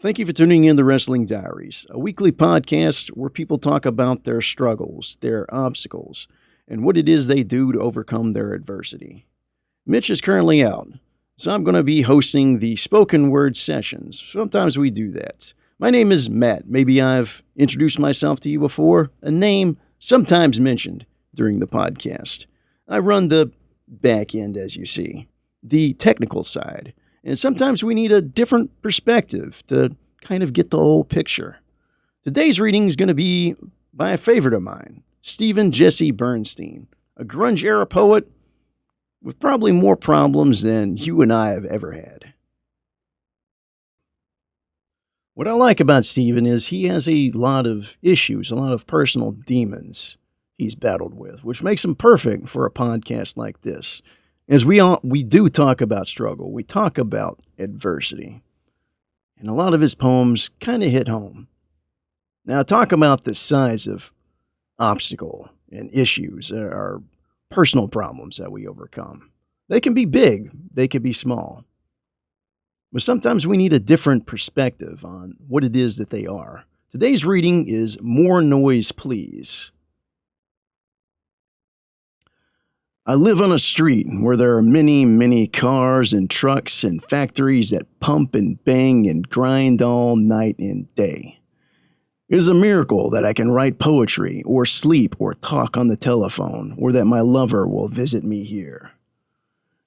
Thank you for tuning in to Wrestling Diaries, a weekly podcast where people talk about their struggles, their obstacles, and what it is they do to overcome their adversity. Mitch is currently out, so I'm going to be hosting the spoken word sessions. Sometimes we do that. My name is Matt. Maybe I've introduced myself to you before, a name sometimes mentioned during the podcast. I run the back end, as you see, the technical side. And sometimes we need a different perspective to kind of get the whole picture. Today's reading is going to be by a favorite of mine, Stephen Jesse Bernstein, a grunge-era poet with probably more problems than you and I have ever had. What I like about Stephen is he has a lot of issues, a lot of personal demons he's battled with, which makes him perfect for a podcast like this. As we do talk about struggle, we talk about adversity, and a lot of his poems kind of hit home. Now, talk about the size of obstacle and issues, our personal problems that we overcome. They can be big, they can be small, but sometimes we need a different perspective on what it is that they are. Today's reading is More Noise, Please. I live on a street where there are many, many cars and trucks and factories that pump and bang and grind all night and day. It is a miracle that I can write poetry or sleep or talk on the telephone or that my lover will visit me here.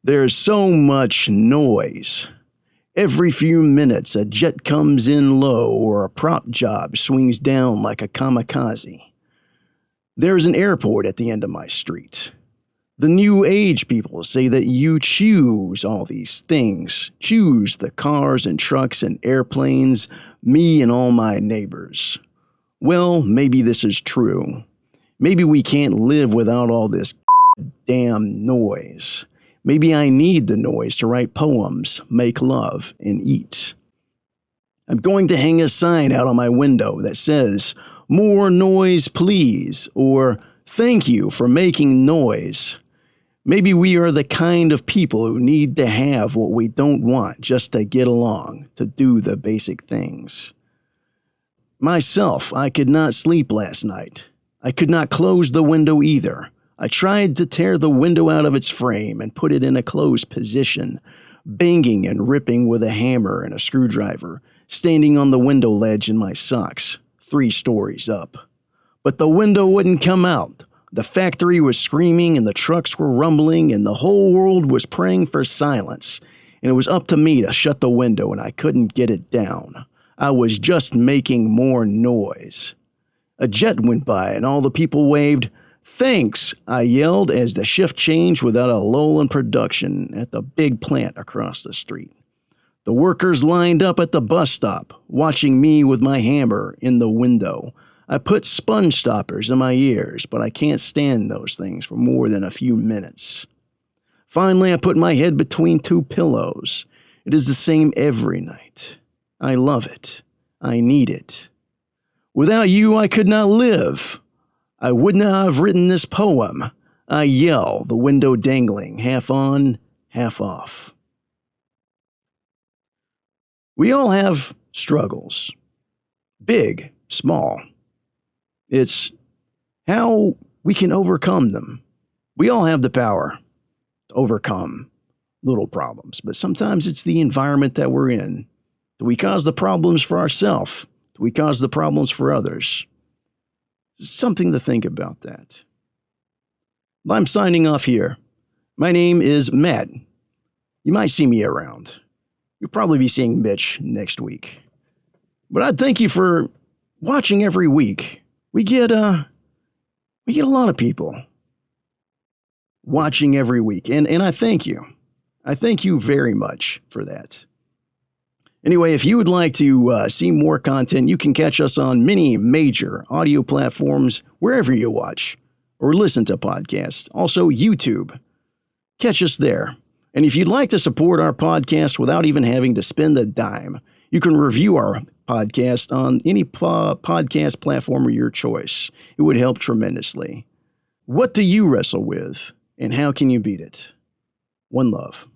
There is so much noise. Every few minutes a jet comes in low or a prop job swings down like a kamikaze. There is an airport at the end of my street. The new age people say that you choose all these things, choose the cars and trucks and airplanes, me and all my neighbors. Well, maybe this is true. Maybe we can't live without all this damn noise. Maybe I need the noise to write poems, make love, and eat. I'm going to hang a sign out on my window that says, "More noise, please," or "Thank you for making noise." Maybe we are the kind of people who need to have what we don't want just to get along, to do the basic things. Myself, I could not sleep last night. I could not close the window either. I tried to tear the window out of its frame and put it in a closed position, banging and ripping with a hammer and a screwdriver, standing on the window ledge in my socks, 3 stories up. But the window wouldn't come out. The factory was screaming and the trucks were rumbling and the whole world was praying for silence. And it was up to me to shut the window and I couldn't get it down. I was just making more noise. A jet went by and all the people waved. "Thanks," I yelled as the shift changed without a lull in production at the big plant across the street. The workers lined up at the bus stop, watching me with my hammer in the window. I put sponge stoppers in my ears, but I can't stand those things for more than a few minutes. Finally, I put my head between 2 pillows. It is the same every night. I love it. I need it. Without you, I could not live. I would not have written this poem. I yell, the window dangling, half on, half off. We all have struggles. Big, small. It's how we can overcome them. We all have the power to overcome little problems, but sometimes it's the environment that we're in. Do we cause the problems for ourselves? Do we cause the problems for others? Something to think about that. I'm signing off here. My name is Matt. You might see me around. You'll probably be seeing Mitch next week. But I thank you for watching every week. We get a lot of people watching every week, and I thank you. I thank you very much for that. Anyway, if you would like to see more content, you can catch us on many major audio platforms wherever you watch or listen to podcasts. Also, YouTube. Catch us there. And if you'd like to support our podcast without even having to spend a dime, you can review our podcast on any podcast platform of your choice. It would help tremendously. What do you wrestle with, and how can you beat it? One love.